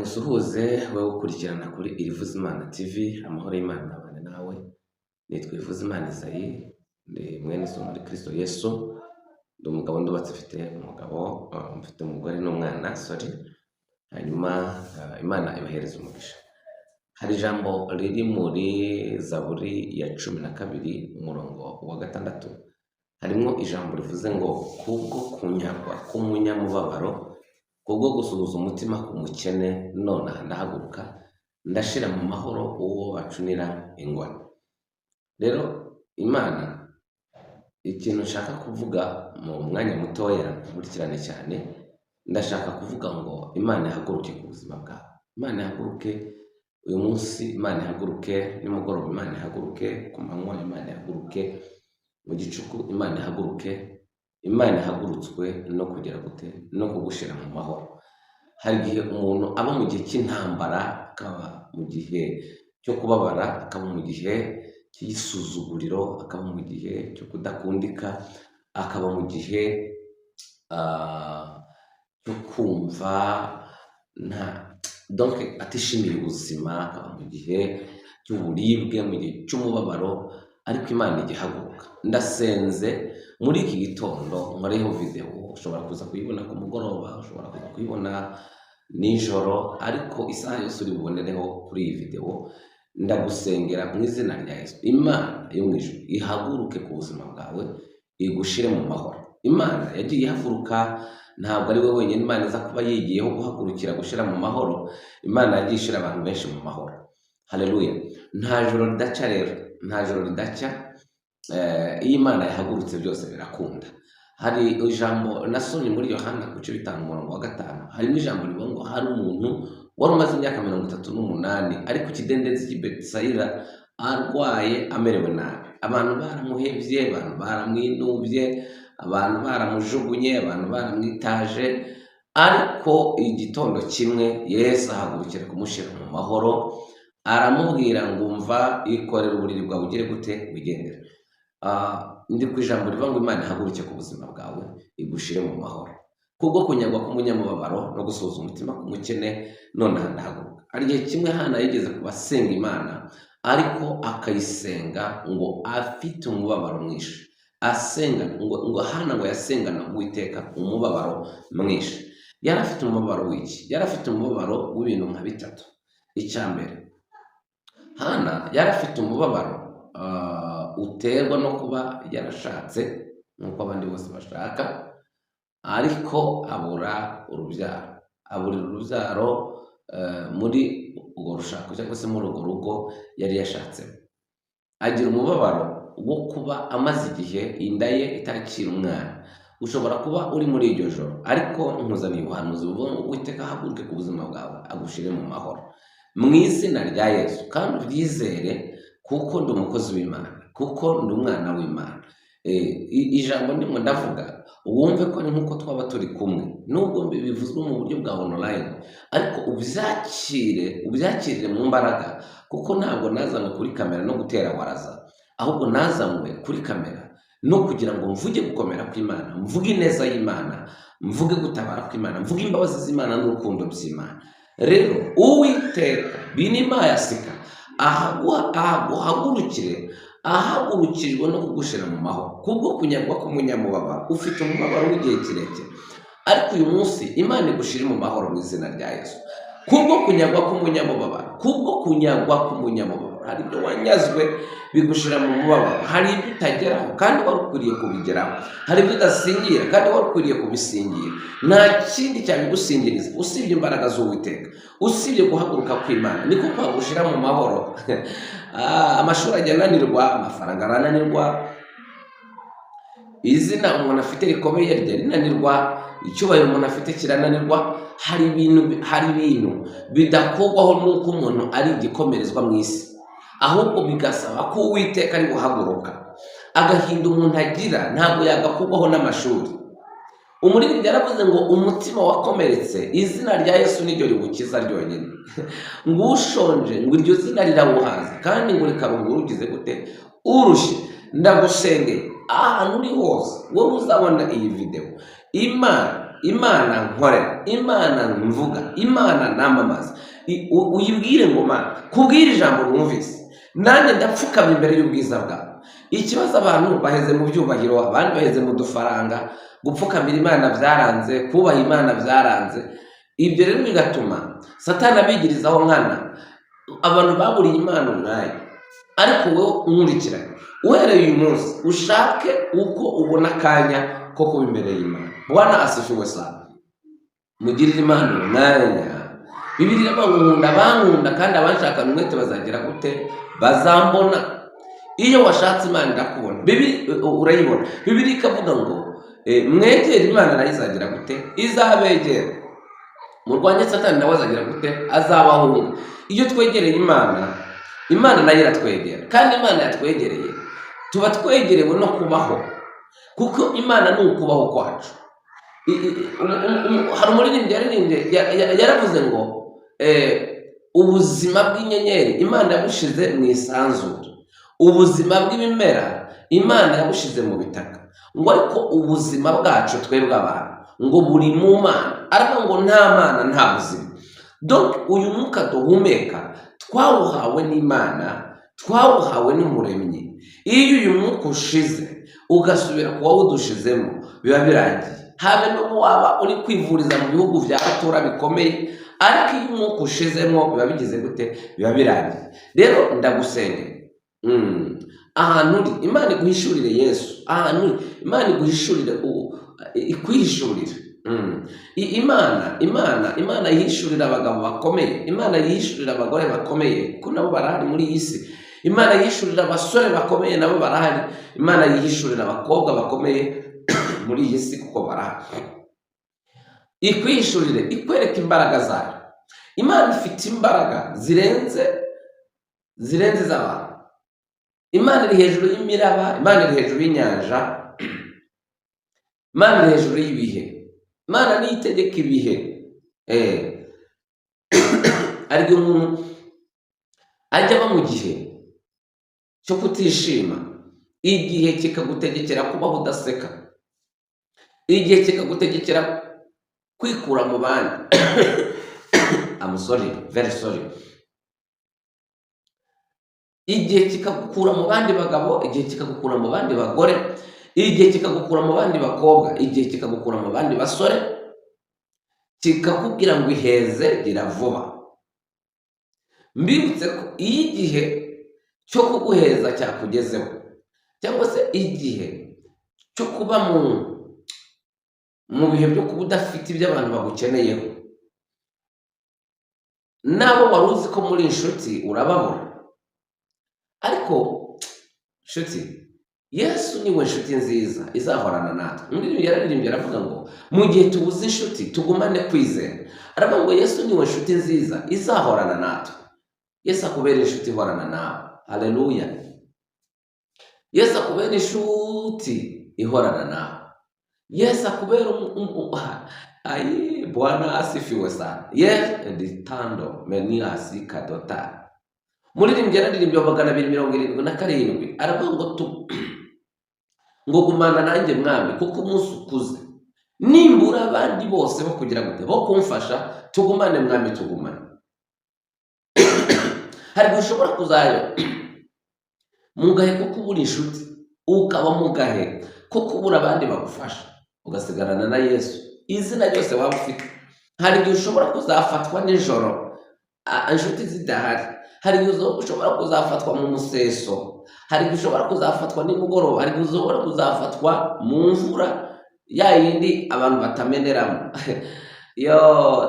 Musuhuze wowe ukurikirana kuri Irivuzimana TV, amahoro y'Imana abane nawe. Nitwa Irivuzimana Isayi, ndi mwene so muri Kristo Yesu. Ndi umugabo ndubatse, mfite umugore n'umwana, hanyuma Imana ibahereza umugisha. Hari ijambo riri muri Zaburi ya 12 umurongo wa 6, harimo ijambo rivuze ngo kubwo kunyagwa k'umunyamubabaro, kubwo gusuhuza umutima ku mukene, none ndahaguruka ndashira mu mahoro uwo bacunira ingwano. Rero Imana, ikintu nshaka kuvuga mu mwanya mutoya nkurikirane cyane, ndashaka kuvuga ngo Imana ihaguruke ku buzima bwawe. Imana ihaguruke uyu munsi, Imana ihaguruke nimugoroba, Imana ihaguruke ku manywa, Imana ihaguruke mu gicuku, Imana ihaguruke. Imana ihagurutswe no kugira gute, no kugushira mu mahoro. Hari igihe umuntu aba mu gihe cy'intambara, akaba mu gihe cyo kubabara, akaba mu gihe cy'isuzuguriro, akaba mu gihe cyo kudakundika, akaba mu gihe cyo kumva donc atishimiye ubuzima, akaba mu gihe cy'uburibwe, mu gihe cy'umubabaro, ariko Imana igihaguruka. Ndasenze muri iki gitondo nkoreho video, ushobora kuza kuyibona ku mugoroba, ushobora kuza kuyibona nijoro, ariko isaha yose uri bubonereho kuri iyi video. Ndagusengera mu izina rya Yesu, Imana yo mu ijuru ihaguruke ku buzima bwawe, igushire mu mahoro. Imana yagiye ihaguruka, ntabwo ari we wenyine Imana iza kuba yigiyeho guhagurukira gushira mu mahoro. Imana yagiye ishira abantu benshi mu mahoro. Haleluya. Nta joro ridaca rero, nta joro ridaca. Iyo Imana yahagurutse byose birakunda. Hari ijambo nasomye muri Yohana 5:5, harimo ijambo rivuga ngo hari umuntu wari umaze imyaka 38 ari ku kidendezi cy'i Betsaida arwaye, amerewe nabi. Abantu baramuhevye, abantu baramwinubye, abantu baramujugunye, abantu baramwitaje, ariko igitondo kimwe Yesu ahagurukira kumushyira mu mahoro, aramubwira ngo umva, ikorera uburiri bwawe ugire gute, wigendere. Ndi ku ijambo rivuga ngo Imana ihaguruke ku buzima bwawe, igushire mu mahoro. Kubwo kunyagwa k'umunyamubabaro no gusuhuza umutima ku mukene, none ndahaguruka. Hari igihe kimwe Hana yigeze kubasenga Imana, ariko akayisenga ngo afite umubabaro mwinshi. Asenga ngo Hana ngo yasengana Uwiteka umubabaro mwinshi. Yari afite umubabaro w'iki? Yari afite umubabaro w'ibintu nka bitatu. Icyambere, Hana yari afite umubabaro uterwa no kuba yarashatse nk'uko abandi bose bashaka, ariko abura urubyaro muri urwo rushako cyangwa se muri urwo rugo yari yashatsemo. Agira umubabaro wo kuba amaze igihe inda ye itakira umwana. Ushobora kuba uri muri iryo joro, ariko nkuzaniye ubuhanuzi buvuga ngo Uwiteka ahaguruke ku buzima bwawe, agushire mu mahoro mu izina rya Yesu. Kandi ubyizere, kuko ndi umukozi w'Imana, kuko ndi umwana w'Imana. Ijambo ndimo ndavuga wumve ko ni nkuko twaba turi kumwe, nubwo bivuzwe mu buryo bwa online, ariko ubyakirire mu mbaraga, kuko ntabwo nazanywe kuri kamera no gutera waraza, ahubwo nazanywe kuri kamera no kugira ngo mvuge gukomera kw'Imana, mvuge ineza y'Imana, mvuge gutabara kw'Imana, mvuge imbabazi z'Imana n'urukundo by'Imana. Rero Uwiteka binimayasika ahaguhagurukire, ahagurukijwe no kugushira mu mahoro. Kubwo kunyagwa k'umunyamubabaro, ufite umubabaro w'igihe kirekire, ariko uyu munsi Imana igushire mu mahoro mu izina rya Yesu. Kubwo kunyagwa k'umunyamubabaro, hari ibyo wanyazwe bigushira mu mubabaro, hari ibyo utageraho kandi wari ukwiriye kubigeraho, hari ibyo udasingira kandi wari ukwiriye kubisingira. Nta kindi cyabigusingiriza usibye imbaraga z'Uwiteka, usibye guhaguruka kw'Imana, niko kwagushira mu mahoro. Amashuri ajya ananirwa, amafaranga arananirwa, izina umuntu afite rikomeye rya rinanirwa, icyubahiro umuntu afite kirananirwa. Hari ibintu bidakorwaho n'uko umuntu ari igikomerezwa mu isi, ahubwo bigasaba ko Uwiteka ari guhaguruka. Agahinda umuntu agira ntabwo yagakurwaho n'amashuri. Umuririmbyi yaravuze ngo umutima wakomeretse, izina rya Yesu niryo riwukiza ryonyine. Ngo ushonje, ngo iryo zina rirawuhaza, kandi ngo rikaruhura ugize gute, urushye. Ndagusengeye ahantu uri hose, wowe uzabona iyi video, Imana Imana nkorera, Imana mvuga, Imana namamaza, uyibwire ngo Mana kubwira ijambo mwumvise nanjye ndapfukama imbere y'ubwiza bwawe. Ikibazo abantu baheze mu byubahiro, abandi baheze mu dufaranga, gupfukamira Imana byaranze, kubaha Imana byaranze. Ibyo rero bigatuma Satani abigirizaho nkana abantu baburiye Imana umwanya. Ariko wowe unkurikiranye, uhereye uyu munsi ushake uko ubona akanya ko kuba imbere y'Imana. Bwana asifiwe sana. Mugirire Imana umwanya. Bibiliya iravuga bankunda kandi abanshaka umwete bazagira gute? Bazambona. Iyo washatse Imana irakubona. Urayibona. Bibiliya ikavuga ngo mwegere Imana nayo izagira gute? Izabegera. Murwanye Satani nawe azagira gute? Azabahunga. Iyo twegereye Imana, Imana nayo iratwegera. Kandi Imana yatwegereye tuba twegerewe no kubaho, kuko Imana ni ukubaho kwacu. Hari umuririmbyi yaravuze ngo ubuzima bw'inyenyeri Imana yabushize mu isanzure, ubuzima bw'ibimera Imana yabushize mu bitaka, ngo ariko ubuzima bwacu twebwe abantu ngo buri mu Mana. Aravuga ngo nta Mana nta buzima. Donc uyu mwuka duhumeka twawuhawe n'Imana, twawuhawe n'Umuremyi. Iyo uyu mwuka ushize ugasubira ku wawudushizemo biba birangiye. Habe no waba uri kwivuriza mu bihugu bya atura bikomeye, ariko iyo umwuka ushizemo biba bigize gute? Biba birangiye. Rero ndagusengera ahantu uri Imana iguhishurire Yesu, ahantu uri Imana iguhishurire, ikwihishurire. Imana yihishurira abagabo bakomeye, Imana yihishurira abagore bakomeye kuko nabo barahari muri iyi si, Imana yihishurira abasore bakomeye nabo barahari, Imana yihishurira abakobwa bakomeye muri iyi si kuko barahari. Ikwihishurire, ikwereka imbaraga zayo. Imana ifite imbaraga zirenze z'abantu. Imana iri hejuru y'imiraba, Imana iri hejuru y'inyanja, Imana iri hejuru y'ibihe. Imana niyo itegeka ibihe. Ariko umuntu ajya aba mu gihe cyo kutishima, igihe kikagutegekera kubaho udaseka, igihe kikagutegekera kwikura mu bandi. I'm sorry, very sorry. Igihe kikagukura mu bandi bagabo, igihe kikagukura mu bandi bagore, igihe kikagukura mu bandi bakobwa, igihe kikagukura mu bandi basore, kikakubwira ngo iheze gira vuba. Mbibutse ko iyo igihe cyo kuguheza cyakugezeho, cyangwa se igihe cyo kuba mu bihe byo kuba udafite ibyo abantu bagukeneyeho, nabo wari uzi ko muri inshuti urababura. Ariko inshuti, Yesu niwe nshuti nziza izahorana natwe. Umuririmbyi yararirimbye aravuga ngo mu gihe tubuze inshuti tugumane kwizera. Aravuga ngo Yesu niwe nshuti nziza izahorana natwe. Yesu akubera inshuti ihorana nawe. Haleluya. Yesu akubera inshuti ihorana nawe. Yesu akubera Bwana asifiwe sana. Ditando meniasi kadota. Umuririmbyi yararirimbye 277 aravuga ngo gumana nanjye mwami kuko umunsi ukuze, nimbura abandi bose bo kugira gute bo kumfasha, tugumane mwami tugumane. Hari gushobora kuzayo mugahe kuko ubura inshuti, ukaba mugahe kuko ubura abandi bagufasha, ugasigarana na Yesu. Izina ryose waba ufite, hari gushobora kuzafatwa nijoro inshuti zidahari, hari gushobora kuzafatwa mu museso, hari gushobora kuzafatwa nimugoroba, hari gushobora kuzafatwa mu mvura ya yindi abantu batameneramo.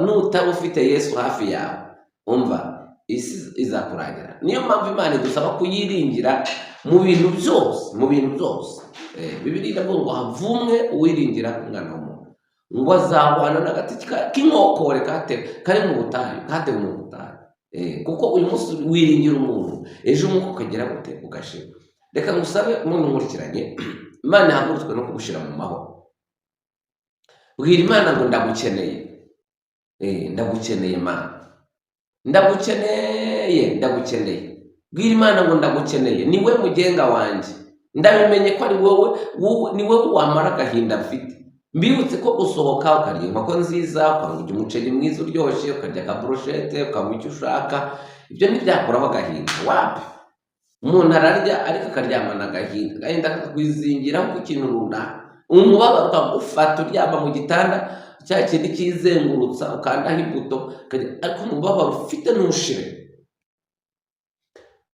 Nutaba ufite Yesu hafi yawe, umva isi izakurangira. Niyo mpamvu Imana idusaba kuyiringira mu bintu byose. Bibiliya iravuga ngo havumwe uwiringira umwana w'umuntu, ngo azahwana n'agati k'inkokore kari mu butayu, katewe mu butayu. Kuko uyu munsi wiringira umuntu, ejo umwuka ukagera gute ugashira. Reka ngusabe umuntu nkurikiranye, Imana ihagurutswe no kugushyira mu mahoro. Bwira Imana ngo ndagukeneye. Ndagukeneye Imana, ndagukeneye. Bwira Imana ngo ndagukeneye, ni we mugenga wanjye. Ndabimenye ko ari wowe, ni wowe wamara agahinda mfite, mbibutse ko usohoka ukarya inkoko nziza, ukarya umuceri mwiza uryoshye, ukarya akaburushete, ukanywa icyo ushaka, ibyo ntibyakuraho agahinda. Wapi! Umuntu ararya ariko akaryamana agahinda kakakwizingiraho ku kintu runaka, umubabaro ukagufata uryama mu gitanda cya kindi kizengurutsa ukandaho imbuto, ariko umubabaro ufite ntushire.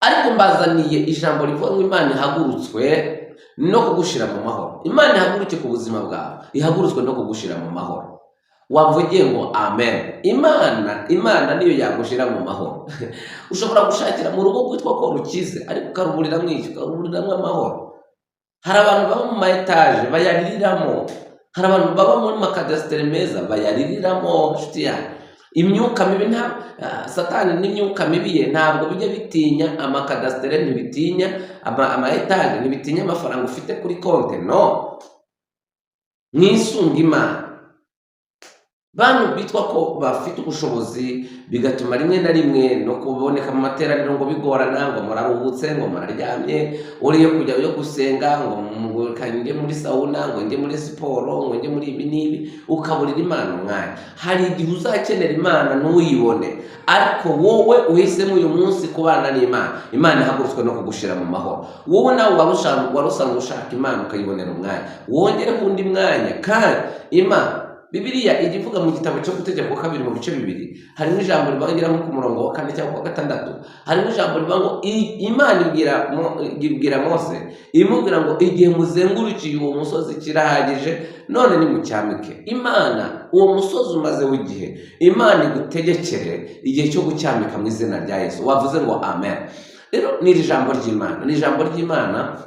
Ariko mbazaniye ijambo rivuga ngo Imana ihagurutswe no kugushira mu mahoro. Imana ihaguruke ku buzima bwawe, ihagurutswe no kugushira mu mahoro. Wavugiye ngo amen. Imana niyo yagushira mu mahoro. Ushobora gushakira mu rugo rwitwa ko rukize, ariko ukaruburiramwo iki? Ukaruburiramwo amahoro. Hari abantu baba mu ma etaje bayaririramo, hari abantu baba muri makadasitere meza bayaririramo. Nshuti yanjye, imyuka mibi Satani n'imyuka mibi ye ntabwo bijya bitinya amakadasitere, ntibitinya ama etaje, ntibitinya amafaranga ufite kuri konte. No, mwisunga Imana. Bantu bitwa ko bafite ubushobozi bigatuma rimwe na rimwe no kuboneka mu materaniro ngo bigorana, ngo muraruhutse, ngo muraryamye, uriyo kujya yo gusenga, ngo njye muri sauna, ngo njye muri siporo, ngo njye muri ibi n'ibi, ukaburira Imana umwanya. Hari igihe uzakenera Imana ntuyibone, ariko wowe uhisemo uyu munsi kubana n'Imana, Imana ihagurutswe no kugushira mu mahoro. Wowe nawe warusanzwe ushaka Imana ukayibonera umwanya, wongereho undi mwanya. Kandi Imana, Bibiliya igivuga mu gitabo cyo Gutegeka 2 mu bice 2, harimo ijambo ribangira ku murongo wa 4 cyangwa wa 6, harimo ijambo rivuga ngo Imana ibwira Mose, imubwira ngo igihe muzengurukiye uwo musozi kirahagije, none nimucyamike. Imana, uwo musozi umaze w'igihe, Imana igutegekere igihe cyo gucyamika mu izina rya Yesu. Wavuze ngo amen. Rero ni ijambo ry'Imana, ni ijambo ry'Imana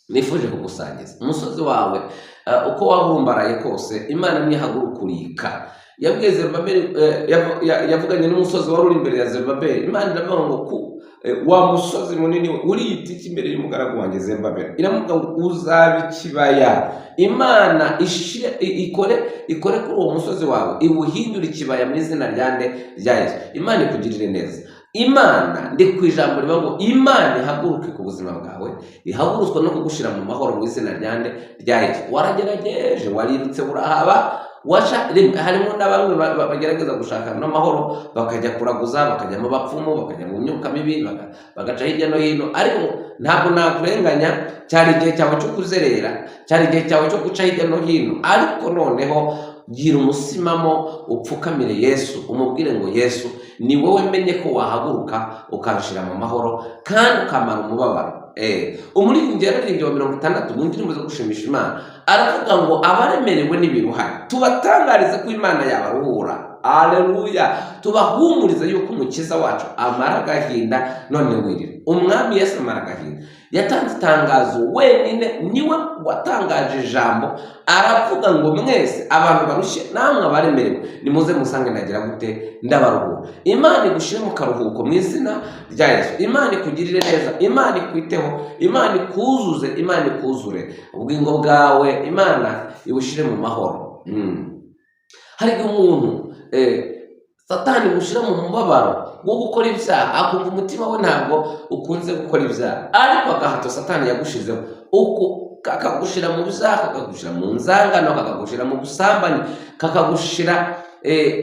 nifuje kugusangiza. Umusozi wawe uko wabumbaraye kose, Imana nihagurukurika. Yabwiye Zerubabeli, yavuganye n'umusozi wari uri imbere ya Zerubabeli. Imana iravuga ngo wa musozi munini uriyita iki imbere y'umugaragu wanjye Zerubabeli? Iravuga ngo uzaba ikibaya. Imana ikore kuri uwo musozi wawe, iwuhindure ikibaya mu izina rya Yesu. Imana ikugirire neza. Imana ndi ku ijambo rivuga ngo Imana ihaguruke ku buzima bwawe, ihagurutswe no kugushira mu mahoro mu izina rya Yesu. Waragerageje, warirutse urahaba, harimo n'abamwe bagerageza gushaka n'amahoro, bakajya kuraguza, bakajya mu bapfumu, bakajya mu myuka mibi, bagaca hirya no hino. Ariko ntabwo nakurenganya, cyari igihe cyawe cyo kuzerera, cyari igihe cyawe cyo guca hirya no hino. Ariko noneho gira umusimamo, upfukamire Yesu, umubwire ngo Yesu, ni wowe menye ko wahaguruka ukabishira mu mahoro kandi ukamara umubabaro. Umuririmbyi yaririmbye wa 60 mu ndirimbo zo gushimisha Imana, aravuga ngo abaremerewe n'ibiruhare tubatangarize ko Imana yabaruhura. Aleluya! Tubahumurize yuko umukiza wacu amara agahinda none wirira. Umwami Yesu amara agahinda, yatanze itangazo wenyine, niwe watangaje ijambo, aravuga ngo mwese abantu barushye namwe abaremerewe nimuze musange nagira gute ndabaruhura. Imana igushire mu karuhuko mu izina rya Yesu. Imana ikugirire neza, Imana ikwiteho, Imana ikuzuze, Imana ikuzure ubugingo bwawe, Imana ibushire mu mahoro. Hari umuntu Satani mushira mu mubabaro wo gukora ibyaha, akumva umutima we ntabwo ukunze gukora ibyaha, ariko agahato Satani yagushizeho kakagushira mu byaha, kakagushira mu nzangano, kakagushira mu busambanyi, kakagushira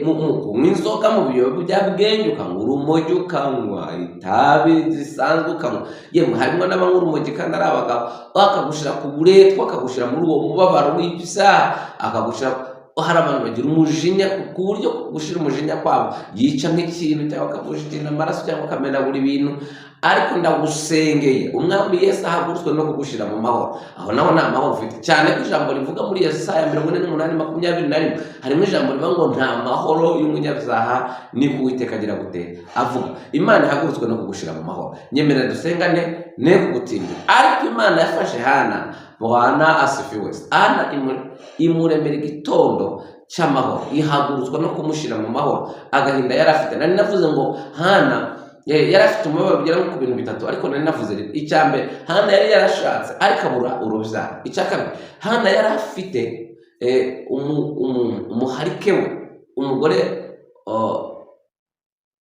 mu inzoga, mu biyobyabwenge, ukanywa urumogi, ukanywa itabi zisanzwe, ukanywa yewe harimo n'abanywa urumogi kandi ari abagabo, akagushira ku buretwa, akagushira muri uwo mubabaro w'ibyaha, akagushira. Hari abantu bagira umujinya, ku buryo gushira umujinya kwabo yica nk'ikintu cyangwa akagushira amaraso cyangwa akamena buri bintu. Ariko ndagusengeye umwami Yesu ahagurutswe no kugushira mu mahoro. Aho naho nta mahoro ufite, cyane ko ijambo rivuga muri Yesaya 48:21 harimo ijambo rivuga ngo nta mahoro y'umunyabyaha ni Uwiteka agira gute avuga. Imana ihagurutswe no kugushira mu mahoro. Nyemerera dusengane ne kugutindira. Ariko Imana yafashe Hana, Bwana asifiwe. Hana imuremera igitondo cy'amahoro, ihagurutswa no kumushira mu mahoro agahinda yari afite. Nari navuze ngo Hana yari afite umubabaro ugera ku bintu bitatu, ariko nari navuze icya mbere, Hana yari yarashatse ariko abura urubyaro. Icya kabiri, Hana yari afite umuharike we, umugore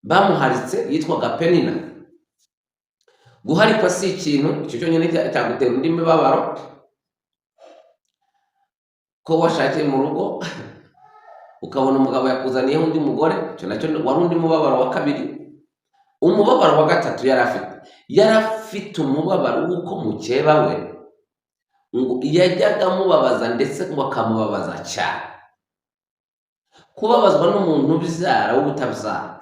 bamuharitse yitwaga Penina. Guharikwa si ikintu icyo cyonyine cyagutera undi mibabaro, ko washakiye mu rugo ukabona umugabo yakuzaniyeho undi mugore, icyo nacyo wari undi mubabaro wa kabiri. Umubabaro wa gatatu yari afite umubabaro w'uko mukeba we ngo yajyaga amubabaza ndetse ngo akamubabaza cyane. Kubabazwa n'umuntu ubyara w'ubutabyara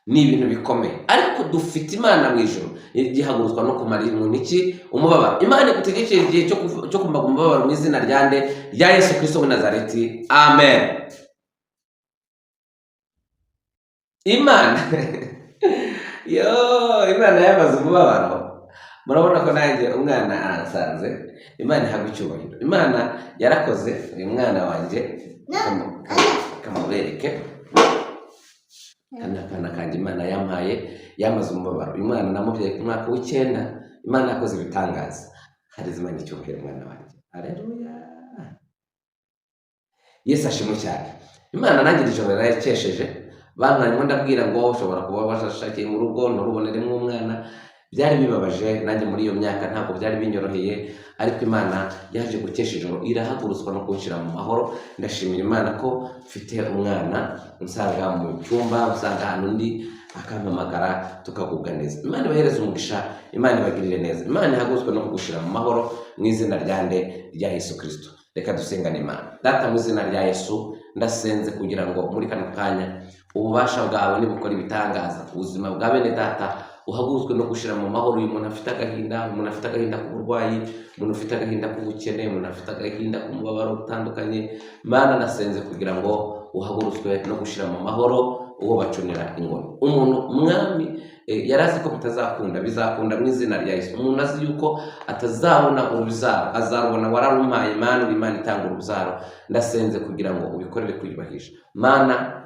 ni ibintu bikomeye, ariko dufite Imana mu ijuru igihagurutswa no kumara umuntu iki umubabaro. Imana igutegekeye igihe cyo kumva umubabaro mu izina rya Yesu Kristo w'i Nazareti, amen. Imana Imana yamaze umubabaro. Murabona ko nanjye umwana aransanze. Imana ihabwa icyubahiro. Imana yarakoze uyu mwana wanjye kamubereke kana kanjye Imana yampaye yamaze umubabaro. Uyu mwana namubyaye ku mwaka w'9. Imana yakoze ibitangaza. Hariza Imana icyubahiro umwana wanjye. Haleluya. Yesu ashimwe cyane. Imana nanjye ijoro yarayikesheje. Bankarimo ndabwira ngo ushobora kuba washakiye mu rugo nturuboneremo umwana. Byari bibabaje nanjye muri iyo myaka, ntabwo byari binyoroheye, ariko Imana yaje gukesha ijoro irahagurutswa no kunshira mu mahoro. Ndashimira Imana ko mfite umwana unsanga mu cyumba, usanga ahantu undi akampamagara tukagubwa neza. Imana ibahereze umugisha, Imana ibagirire neza, Imana ihagurutswe no kugushira mu mahoro mu izina rya Yesu Kristo. Reka dusengane Imana. Data, mu izina rya Yesu ndasenze kugira ngo muri kano kanya ububasha bwawe nibukora ibitangaza ubuzima bwa bene data, uhagurutswe no gushira mu mahoro. Uyu muntu afite agahinda, umuntu afite agahinda k'uburwayi, umuntu ufite agahinda k'ubukene, umuntu afite agahinda k'umubabaro utandukanye. Mana, nasenze kugira ngo uhagurutswe no gushira mu mahoro uwo bacunira ingoni. Umuntu mwami yarazi ko bitazakunda, bizakunda mu izina rya Yesu. Umuntu azi yuko atazabona urubyaro, azarubona wararumpaye Mana, uri Imana itanga urubyaro. Ndasenze kugira ngo ubikorere kwiyubahisha Mana.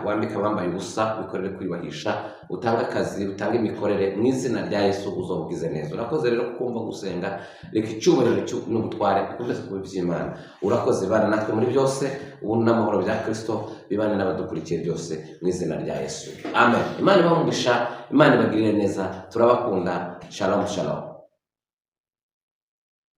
Wambika bambaye ubusa, bikorere kwiyubahisha, utanga akazi, utanga imikorere mu izina rya Yesu, uzobugize neza. Urakoze rero kukumva gusenga, reka icyubahiro n'ubutware bikomeze kuba iby'Imana. Urakoze bana natwe muri byose, ubu n'amahoro bya Kristo bibane n'abadukurikiye byose mu izina rya Yesu, amen. Imana ibahe umugisha, Imana ibagirire neza, turabakunda. Shalom shalom.